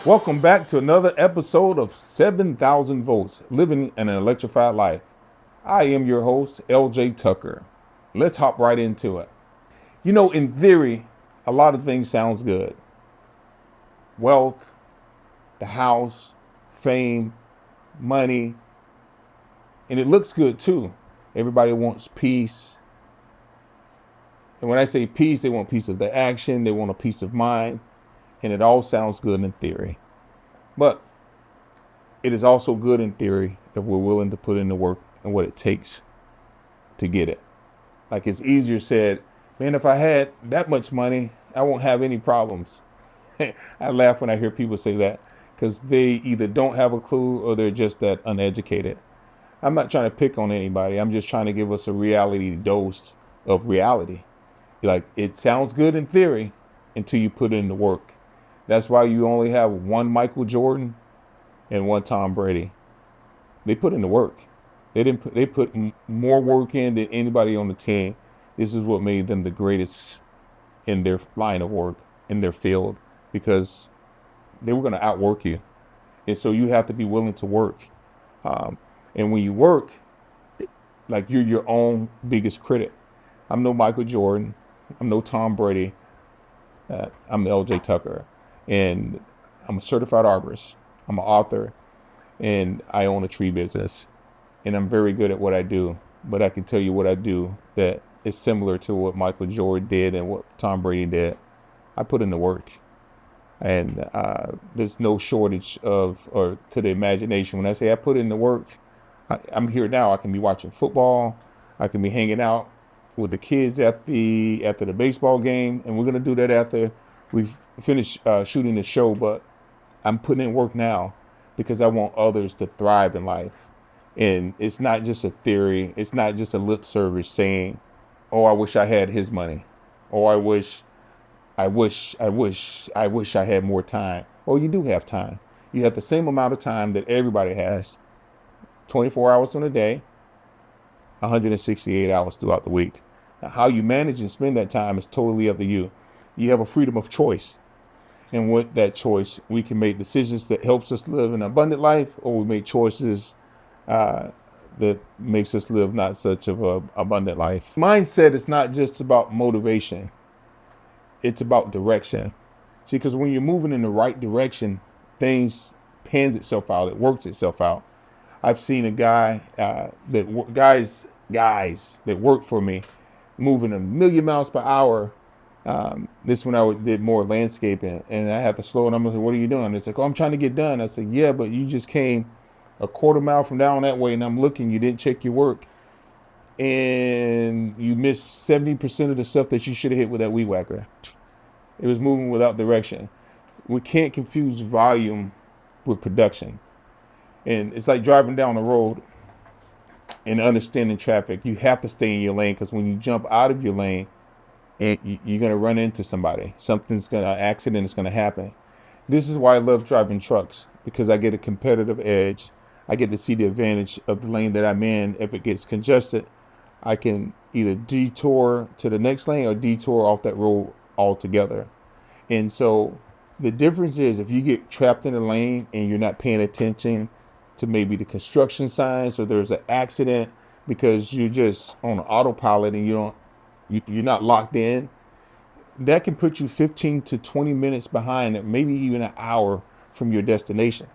Welcome back to another episode of 7,000 Volts Living an Electrified Life. I am your host, LJ Tucker. Let's hop right into it. You know, in theory, a lot of things sounds good. Wealth, the house, fame, money, and it looks good too. Everybody wants peace. And when I say peace, they want peace of the action, they want a peace of mind, and it all sounds good in theory. But it is also good in theory if we're willing to put in the work and what it takes to get it. Like, it's easier said, man, if I had that much money, I won't have any problems. I laugh when I hear people say that because they either don't have a clue or they're just that uneducated. I'm not trying to pick on anybody. I'm just trying to give us a reality dose of reality. Like, it sounds good in theory until you put in the work. That's why you only have one Michael Jordan and one Tom Brady. They put in the work. They put more work in than anybody on the team. This is what made them the greatest in their line of work, in their field, because they were going to outwork you. And so you have to be willing to work. And when you work, like, you're your own biggest critic. I'm no Michael Jordan. I'm no Tom Brady. I'm LJ Tucker. And I'm a certified arborist. I'm an author, and I own a tree business. And I'm very good at what I do. But I can tell you what I do that is similar to what Michael Jordan did and what Tom Brady did. I put in the work. And there's no shortage of, or to the imagination. When I say I put in the work, I'm here now. I can be watching football. I can be hanging out with the kids after the baseball game. And we're going to do that after we finish shooting the show. But I'm putting in work now because I want others to thrive in life. And it's not just a theory. It's not just a lip service saying, oh, I wish I had his money. Or I wish I had more time. Oh, you do have time. You have the same amount of time that everybody has. 24 hours in a day, 168 hours throughout the week. Now, how you manage and spend that time is totally up to you. You have a freedom of choice. And with that choice, we can make decisions that helps us live an abundant life, or we make choices that makes us live not such of an abundant life. Mindset is not just about motivation. It's about direction. See, because when you're moving in the right direction, things pans itself out. It works itself out. I've seen a guy guys that work for me moving 1,000,000 miles per hour. This when I did more landscaping, and I had to slow it. I'm like, what are you doing? It's like, oh, I'm trying to get done. I said, yeah, but you just came a quarter mile from down that way, and I'm looking. You didn't check your work, and you missed 70% of the stuff that you should have hit with that weed whacker. It was moving without direction. We can't confuse volume with production. And it's like driving down the road and understanding traffic. You have to stay in your lane, because when you jump out of your lane, you're going to run into somebody. An accident is going to happen. This is why I love driving trucks, because I get a competitive edge. I get to see the advantage of the lane that I'm in. If it gets congested, I can either detour to the next lane or detour off that road altogether. And so the difference is, if you get trapped in a lane and you're not paying attention to maybe the construction signs, or there's an accident because you're just on autopilot and you're not locked in, that can put you 15 to 20 minutes behind, maybe even an hour from your destination.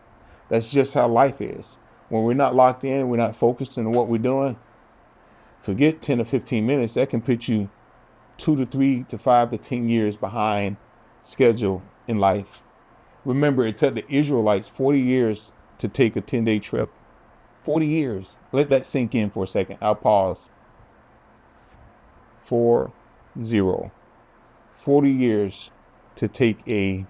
That's just how life is. When we're not locked in, we're not focused on what we're doing, forget 10 or 15 minutes, that can put you 2 to 3 to 5 to 10 years behind schedule in life. Remember, it took the Israelites 40 years to take a 10-day trip. 40 years. Let that sink in for a second. I'll pause. 40. 40 years to take a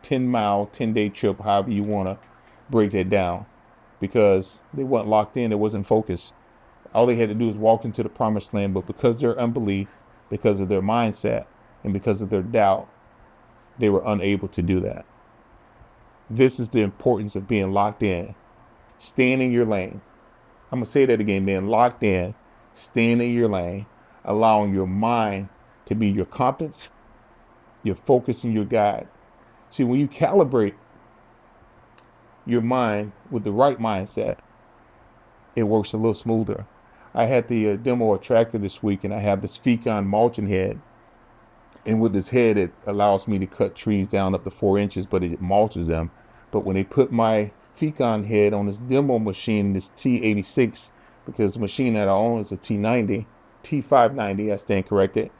10-mile, 10-day trip, however you want to break that down, because they weren't locked in. It wasn't focused. All they had to do was walk into the promised land, but because of their unbelief, because of their mindset, and because of their doubt, they were unable to do that. This is the importance of being locked in, staying in your lane. I'm going to say that again, being locked in, staying in your lane, allowing your mind to be your compass, your focus, and your guide. See, when you calibrate your mind with the right mindset, it works a little smoother. I had the demo a tractor this week, and I have this Fecon mulching head. And with this head, it allows me to cut trees down up to 4 inches, but it mulches them. But when they put my Fecon head on this demo machine, this T86, because the machine that I own is a T90, T590, I stand corrected.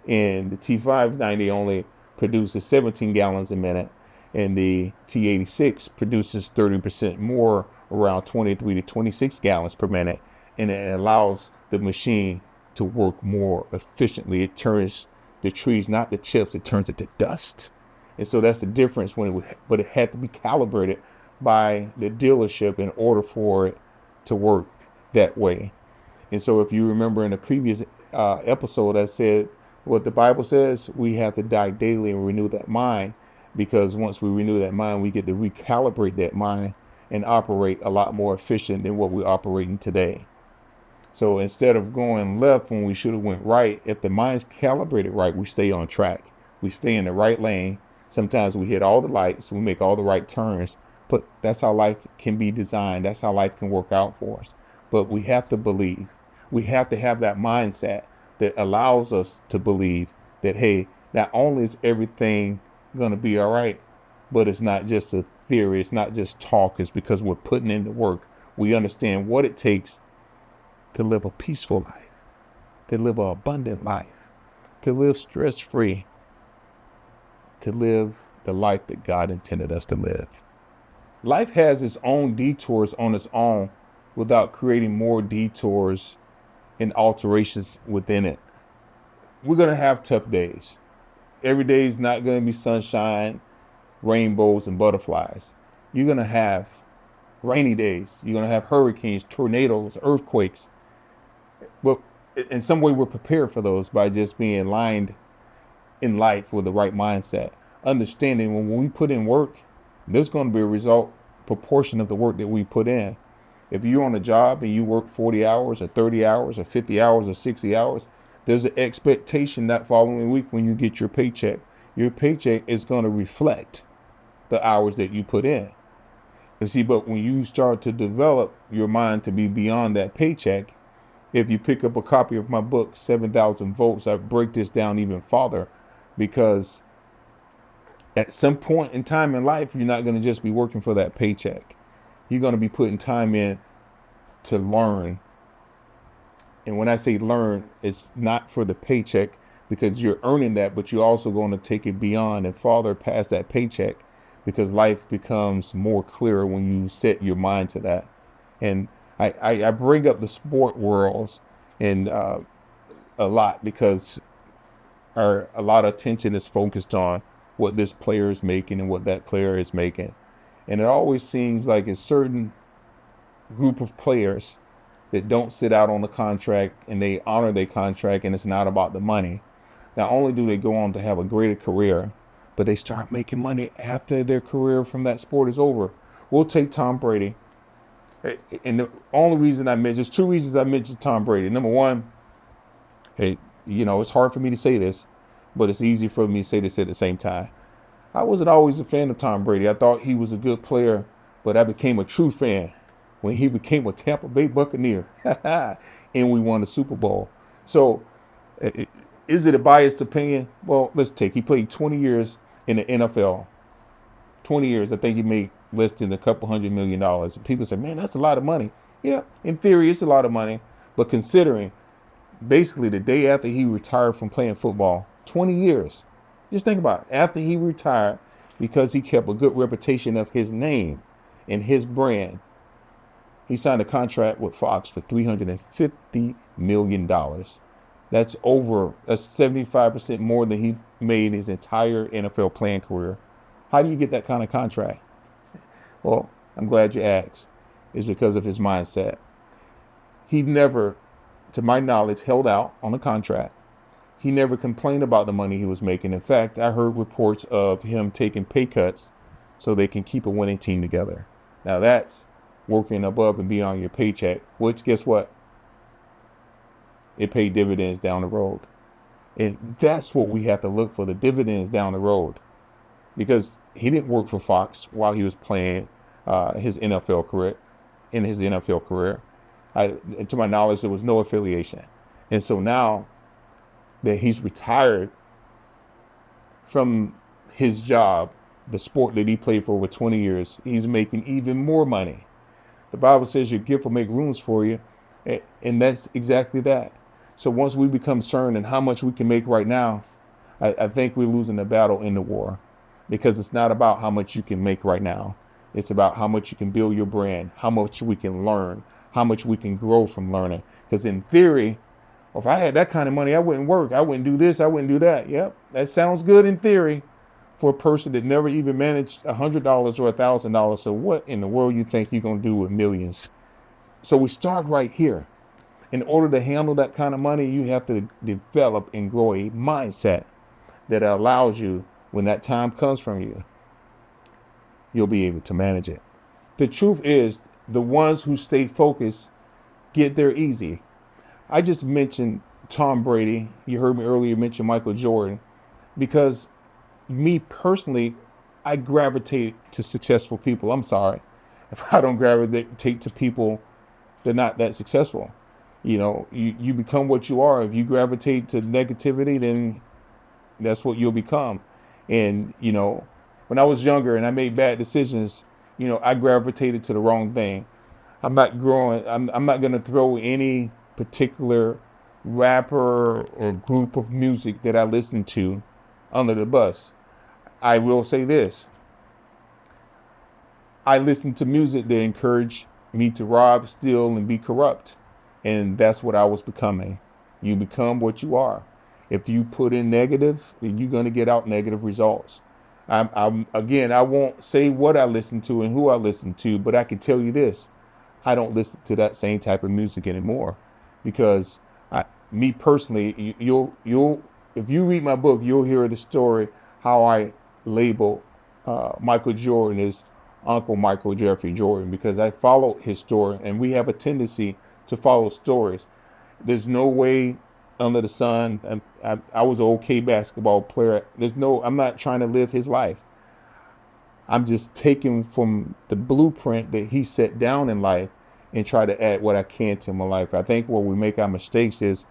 And the T590 only produces 17 gallons a minute, and the T86 produces 30% more, around 23 to 26 gallons per minute. And it allows the machine to work more efficiently. It turns the trees not to chips, it turns it to dust. And so that's the difference but it had to be calibrated by the dealership in order for it to work that way. And so if you remember in the previous episode, I said what the Bible says, we have to die daily and renew that mind, because once we renew that mind, we get to recalibrate that mind and operate a lot more efficient than what we're operating today. So instead of going left when we should have went right, if the mind's calibrated right, we stay on track. We stay in the right lane. Sometimes we hit all the lights, we make all the right turns, but that's how life can be designed. That's how life can work out for us. But we have to believe. We have to have that mindset that allows us to believe that, hey, not only is everything going to be all right, but it's not just a theory. It's not just talk. It's because we're putting in the work. We understand what it takes to live a peaceful life, to live an abundant life, to live stress-free, to live the life that God intended us to live. Life has its own detours on its own without creating more detours and alterations within it. We're going to have tough days. Every day is not going to be sunshine, rainbows, and butterflies. You're going to have rainy days. You're going to have hurricanes, tornadoes, earthquakes. But in some way, we're prepared for those by just being aligned in life with the right mindset. Understanding when we put in work, there's going to be a result proportion of the work that we put in. If you're on a job and you work 40 hours or 30 hours or 50 hours or 60 hours, there's an expectation that following week when you get your paycheck is going to reflect the hours that you put in. You see, but when you start to develop your mind to be beyond that paycheck, if you pick up a copy of my book, 7,000 Volts, I break this down even farther, because at some point in time in life, you're not going to just be working for that paycheck. You're going to be putting time in to learn. And when I say learn, it's not for the paycheck, because you're earning that, but you're also going to take it beyond and farther past that paycheck, because life becomes more clear when you set your mind to that. And I bring up the sport worlds and a lot because a lot of attention is focused on what this player is making and what that player is making. And it always seems like a certain group of players that don't sit out on the contract and they honor their contract, and it's not about the money. Not only do they go on to have a greater career, but they start making money after their career from that sport is over. We'll take Tom Brady. And the only reason there's two reasons I mentioned Tom Brady. Number one, hey, it's hard for me to say this, but it's easy for me to say this at the same time. I wasn't always a fan of Tom Brady. I thought he was a good player, but I became a true fan when he became a Tampa Bay Buccaneer and we won the Super Bowl. So is it a biased opinion? Well, he played 20 years in the NFL. 20 years. I think he made less than a couple $100 million. And people say, man, that's a lot of money. Yeah, in theory, it's a lot of money. But considering basically the day after he retired from playing football, 20 years, just think about it. After he retired, because he kept a good reputation of his name and his brand, he signed a contract with Fox for $350 million. That's 75% more than he made his entire NFL playing career. How do you get that kind of contract? Well, I'm glad you asked. It's because of his mindset. He never, to my knowledge, held out on a contract. He never complained about the money he was making. In fact, I heard reports of him taking pay cuts so they can keep a winning team together. Now that's working above and beyond your paycheck, which guess what? It paid dividends down the road. And that's what we have to look for, the dividends down the road. Because he didn't work for Fox while he was playing his NFL career. In his NFL career, to my knowledge, there was no affiliation. And so now that he's retired from his job, the sport that he played for over 20 years, he's making even more money. The Bible says your gift will make rooms for you. And that's exactly that. So once we become concerned in how much we can make right now, I think we're losing the battle in the war, because it's not about how much you can make right now. It's about how much you can build your brand, how much we can learn, how much we can grow from learning. Because in theory, if I had that kind of money, I wouldn't work. I wouldn't do this. I wouldn't do that. Yep, that sounds good in theory for a person that never even managed $100 or $1,000. So what in the world you think you're going to do with millions? So we start right here. In order to handle that kind of money, you have to develop and grow a mindset that allows you, when that time comes from you, you'll be able to manage it. The truth is, the ones who stay focused get there easy. I just mentioned Tom Brady. You heard me earlier mention Michael Jordan, because me personally, I gravitate to successful people. I'm sorry if I don't gravitate to people that are not that successful. You become what you are. If you gravitate to negativity, then that's what you'll become. And, when I was younger and I made bad decisions, I gravitated to the wrong thing. I'm not going to throw any particular rapper or group of music that I listen to under the bus. I will say this. I listen to music that encouraged me to rob, steal, and be corrupt. And that's what I was becoming. You become what you are. If you put in negative, you're going to get out negative results. Again, I won't say what I listen to and who I listen to, but I can tell you this. I don't listen to that same type of music anymore, because me personally, if you read my book, you'll hear the story how I label Michael Jordan as Uncle Michael Jeffrey Jordan, because I followed his story, and we have a tendency to follow stories. There's no way under the sun. I was an okay basketball player. I'm not trying to live his life. I'm just taking from the blueprint that he set down in life and try to add what I can to my life. I think where we make our mistakes is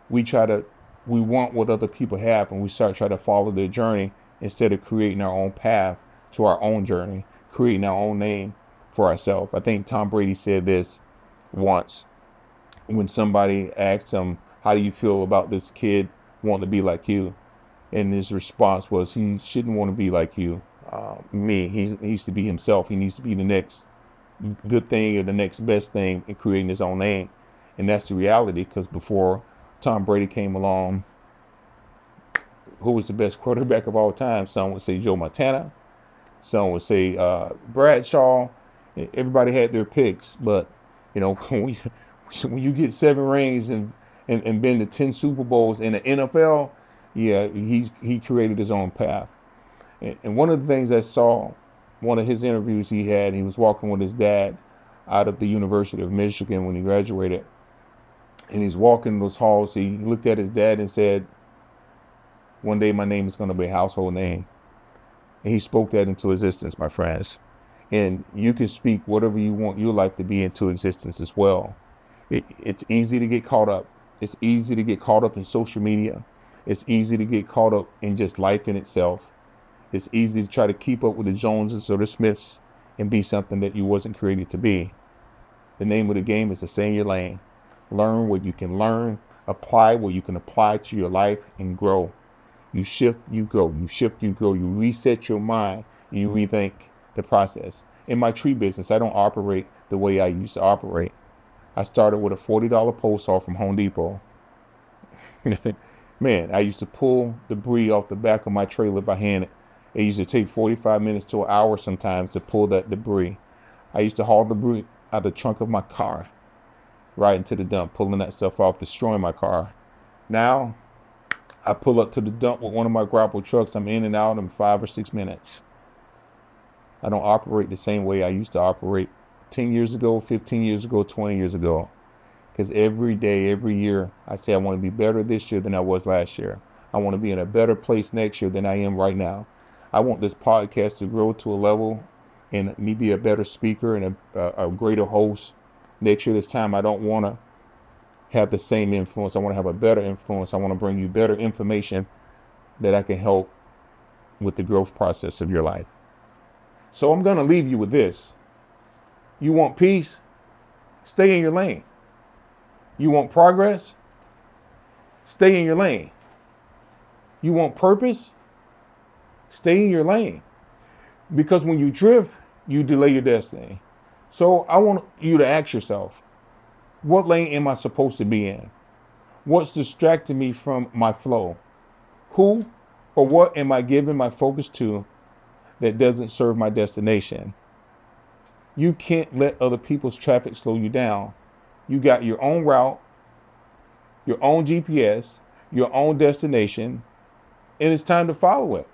we want what other people have, and we start trying to follow their journey instead of creating our own path to our own journey, creating our own name for ourselves. I think Tom Brady said this once when somebody asked him, how do you feel about this kid wanting to be like you? And his response was, he shouldn't want to be like you. He needs to be himself. He needs to be the next good thing or the next best thing in creating his own name. And that's the reality, because before Tom Brady came along, who was the best quarterback of all time? Some would say Joe Montana. Some would say Bradshaw. Everybody had their picks. But, when you get 7 rings and been to 10 Super Bowls in the NFL, yeah, he created his own path. And one of the things I saw, one of his interviews he was walking with his dad out of the University of Michigan when he graduated. And he's walking those halls. He looked at his dad and said, one day my name is going to be a household name. And he spoke that into existence, my friends. And you can speak whatever you want your life to be into existence as well. It's easy to get caught up. It's easy to get caught up in social media. It's easy to get caught up in just life in itself. It's easy to try to keep up with the Joneses or the Smiths and be something that you wasn't created to be. The name of the game is to stay in your lane. Learn what you can learn. Apply what you can apply to your life and grow. You shift, you grow. You shift, you grow. You reset your mind and you rethink the process. In my tree business, I don't operate the way I used to operate. I started with a $40 pole saw from Home Depot. Man, I used to pull debris off the back of my trailer by hand. It used to take 45 minutes to an hour sometimes to pull that debris. I used to haul debris out of the trunk of my car, right into the dump, pulling that stuff off, destroying my car. Now, I pull up to the dump with one of my grapple trucks. I'm in and out in 5 or 6 minutes. I don't operate the same way I used to operate 10 years ago, 15 years ago, 20 years ago. Because every day, every year, I say I want to be better this year than I was last year. I want to be in a better place next year than I am right now. I want this podcast to grow to a level and me be a better speaker and a greater host. Next year, this time, I don't want to have the same influence. I want to have a better influence. I want to bring you better information that I can help with the growth process of your life. So I'm going to leave you with this. You want peace? Stay in your lane. You want progress? Stay in your lane. You want purpose? Stay in your lane. Because when you drift, you delay your destiny. So I want you to ask yourself, what lane am I supposed to be in? What's distracting me from my flow? Who or what am I giving my focus to that doesn't serve my destination? You can't let other people's traffic slow you down. You got your own route, your own GPS, your own destination, and it's time to follow it.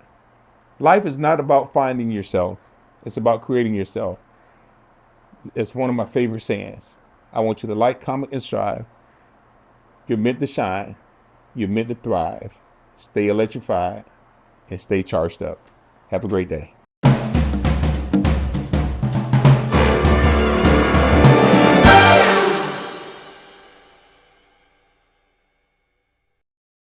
Life is not about finding yourself. It's about creating yourself. It's one of my favorite sayings. I want you to like, comment, and strive. You're meant to shine. You're meant to thrive. Stay electrified and stay charged up. Have a great day.